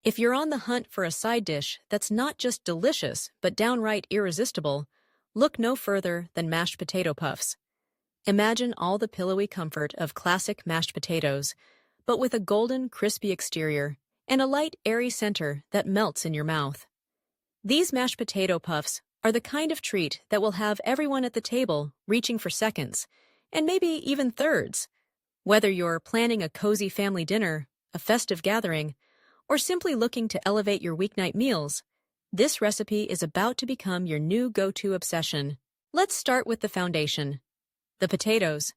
If you're on the hunt for a side dish that's not just delicious but downright irresistible, look no further than mashed potato puffs. Imagine all the pillowy comfort of classic mashed potatoes, but with a golden, crispy exterior and a light, airy center that melts in your mouth. These mashed potato puffs are the kind of treat that will have everyone at the table reaching for seconds, and maybe even thirds. Whether you're planning a cozy family dinner, a festive gathering, or simply looking to elevate your weeknight meals, this recipe is about to become your new go-to obsession. Let's start with the foundation. The potatoes.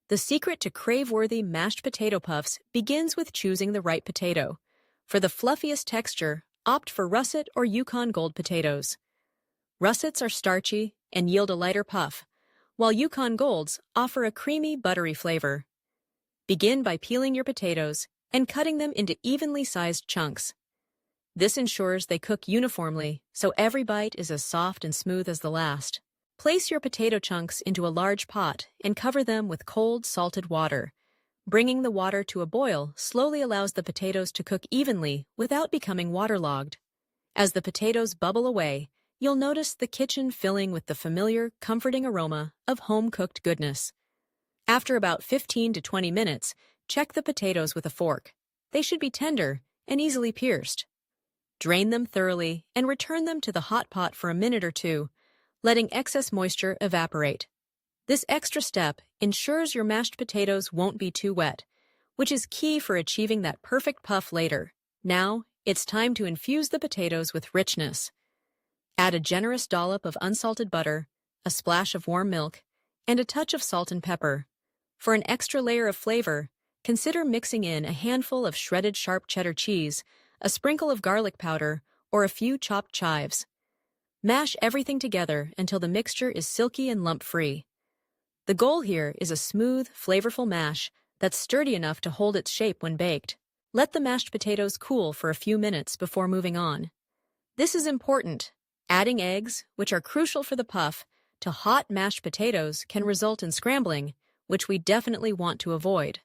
The secret to crave-worthy mashed potato puffs begins with choosing the right potato. For the fluffiest texture, opt for russet or Yukon Gold potatoes. Russets are starchy and yield a lighter puff, while Yukon Golds offer a creamy, buttery flavor. Begin by peeling your potatoes and cutting them into evenly sized chunks. This ensures they cook uniformly, so every bite is as soft and smooth as the last. Place your potato chunks into a large pot and cover them with cold, salted water. Bringing the water to a boil slowly allows the potatoes to cook evenly without becoming waterlogged. As the potatoes bubble away, you'll notice the kitchen filling with the familiar, comforting aroma of home-cooked goodness. After about 15 to 20 minutes, check the potatoes with a fork. They should be tender and easily pierced. Drain them thoroughly and return them to the hot pot for a minute or two, letting excess moisture evaporate. This extra step ensures your mashed potatoes won't be too wet, which is key for achieving that perfect puff later. Now, it's time to infuse the potatoes with richness. Add a generous dollop of unsalted butter, a splash of warm milk, and a touch of salt and pepper. For an extra layer of flavor, consider mixing in a handful of shredded sharp cheddar cheese, a sprinkle of garlic powder, or a few chopped chives. Mash everything together until the mixture is silky and lump-free. The goal here is a smooth, flavorful mash that's sturdy enough to hold its shape when baked. Let the mashed potatoes cool for a few minutes before moving on. This is important. Adding eggs, which are crucial for the puff, to hot mashed potatoes can result in scrambling, which we definitely want to avoid.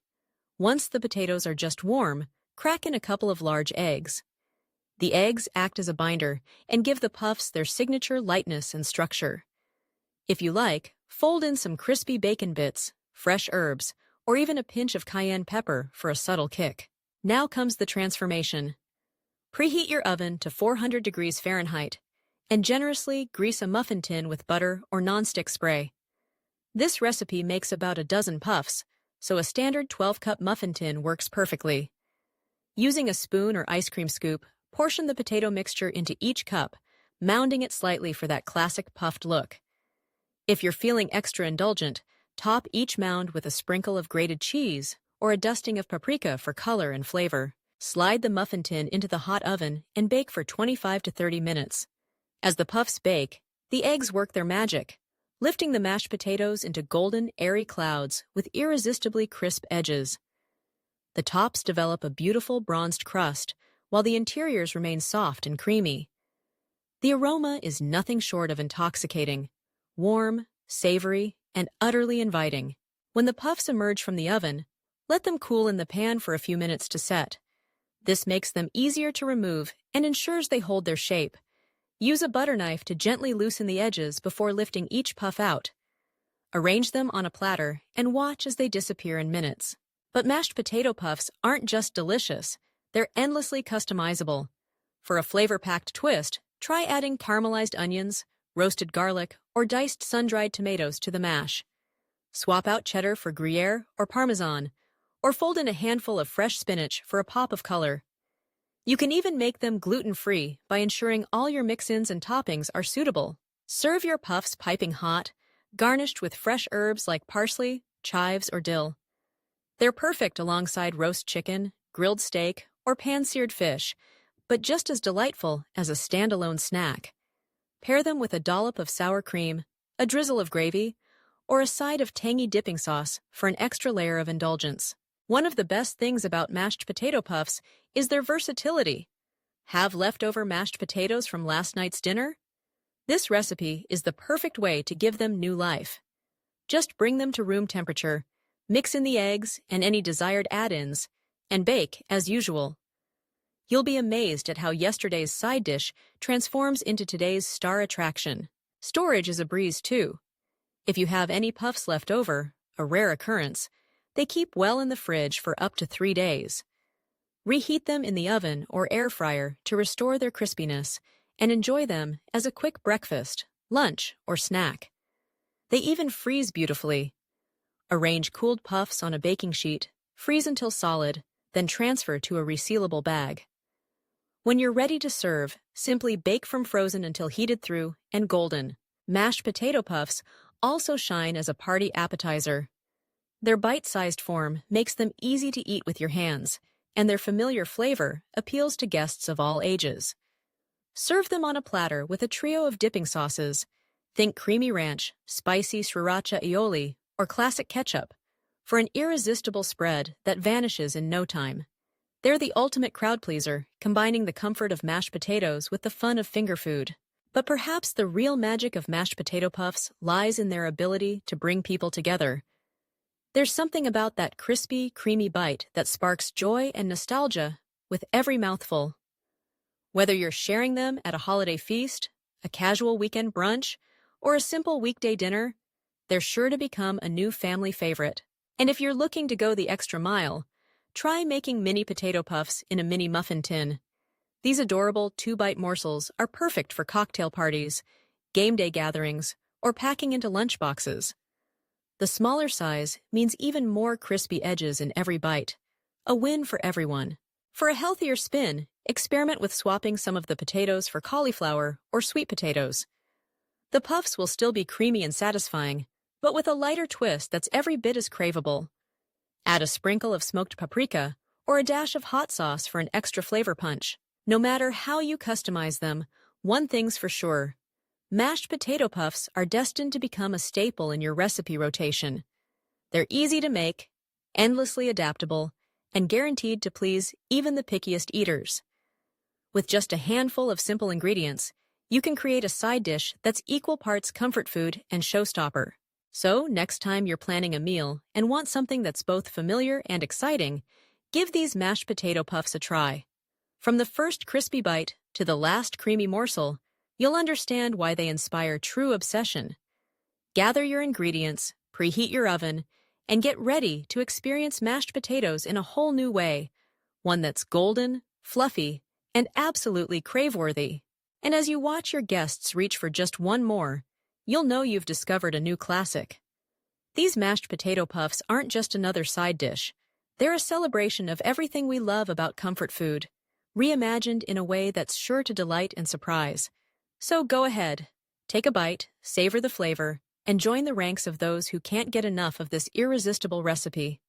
Once the potatoes are just warm, crack in a couple of large eggs. The eggs act as a binder and give the puffs their signature lightness and structure. If you like, fold in some crispy bacon bits, fresh herbs, or even a pinch of cayenne pepper for a subtle kick. Now comes the transformation. Preheat your oven to 400 degrees Fahrenheit and generously grease a muffin tin with butter or nonstick spray. This recipe makes about a dozen puffs, so a standard 12-cup muffin tin works perfectly. Using a spoon or ice cream scoop, portion the potato mixture into each cup, mounding it slightly for that classic puffed look. If you're feeling extra indulgent, top each mound with a sprinkle of grated cheese or a dusting of paprika for color and flavor. Slide the muffin tin into the hot oven and bake for 25 to 30 minutes. As the puffs bake, the eggs work their magic, lifting the mashed potatoes into golden, airy clouds with irresistibly crisp edges. The tops develop a beautiful bronzed crust, while the interiors remain soft and creamy. The aroma is nothing short of intoxicating, warm, savory, and utterly inviting. When the puffs emerge from the oven, let them cool in the pan for a few minutes to set. This makes them easier to remove and ensures they hold their shape. Use a butter knife to gently loosen the edges before lifting each puff out. Arrange them on a platter and watch as they disappear in minutes. But mashed potato puffs aren't just delicious, they're endlessly customizable. For a flavor-packed twist, try adding caramelized onions, roasted garlic, or diced sun-dried tomatoes to the mash. Swap out cheddar for Gruyere or Parmesan, or fold in a handful of fresh spinach for a pop of color. You can even make them gluten-free by ensuring all your mix-ins and toppings are suitable. Serve your puffs piping hot, garnished with fresh herbs like parsley, chives, or dill. They're perfect alongside roast chicken, grilled steak, or pan-seared fish, but just as delightful as a standalone snack. Pair them with a dollop of sour cream, a drizzle of gravy, or a side of tangy dipping sauce for an extra layer of indulgence. One of the best things about mashed potato puffs is their versatility. Have leftover mashed potatoes from last night's dinner? This recipe is the perfect way to give them new life. Just bring them to room temperature, mix in the eggs and any desired add-ins, and bake as usual. You'll be amazed at how yesterday's side dish transforms into today's star attraction. Storage is a breeze, too. If you have any puffs left over, a rare occurrence, they keep well in the fridge for up to 3 days. Reheat them in the oven or air fryer to restore their crispiness and enjoy them as a quick breakfast, lunch, or snack. They even freeze beautifully. Arrange cooled puffs on a baking sheet, freeze until solid, then transfer to a resealable bag. When you're ready to serve, simply bake from frozen until heated through and golden. Mashed potato puffs also shine as a party appetizer. Their bite-sized form makes them easy to eat with your hands, and their familiar flavor appeals to guests of all ages. Serve them on a platter with a trio of dipping sauces. Think creamy ranch, spicy sriracha aioli, or classic ketchup, for an irresistible spread that vanishes in no time. They're the ultimate crowd pleaser, combining the comfort of mashed potatoes with the fun of finger food. But perhaps the real magic of mashed potato puffs lies in their ability to bring people together. There's something about that crispy, creamy bite that sparks joy and nostalgia with every mouthful. Whether you're sharing them at a holiday feast, a casual weekend brunch, or a simple weekday dinner, they're sure to become a new family favorite. And if you're looking to go the extra mile, try making mini potato puffs in a mini muffin tin. These adorable 2-bite morsels are perfect for cocktail parties, game day gatherings, or packing into lunchboxes. The smaller size means even more crispy edges in every bite, a win for everyone. For a healthier spin, experiment with swapping some of the potatoes for cauliflower or sweet potatoes. The puffs will still be creamy and satisfying, but with a lighter twist that's every bit as craveable. Add a sprinkle of smoked paprika or a dash of hot sauce for an extra flavor punch. No matter how you customize them, one thing's for sure. Mashed potato puffs are destined to become a staple in your recipe rotation. They're easy to make, endlessly adaptable, and guaranteed to please even the pickiest eaters. With just a handful of simple ingredients, you can create a side dish that's equal parts comfort food and showstopper. So, next time you're planning a meal and want something that's both familiar and exciting, give these mashed potato puffs a try. From the first crispy bite to the last creamy morsel, you'll understand why they inspire true obsession. Gather your ingredients, preheat your oven, and get ready to experience mashed potatoes in a whole new way, one that's golden, fluffy, and absolutely crave-worthy. And as you watch your guests reach for just one more, you'll know you've discovered a new classic. These mashed potato puffs aren't just another side dish. They're a celebration of everything we love about comfort food, reimagined in a way that's sure to delight and surprise. So go ahead, take a bite, savor the flavor, and join the ranks of those who can't get enough of this irresistible recipe.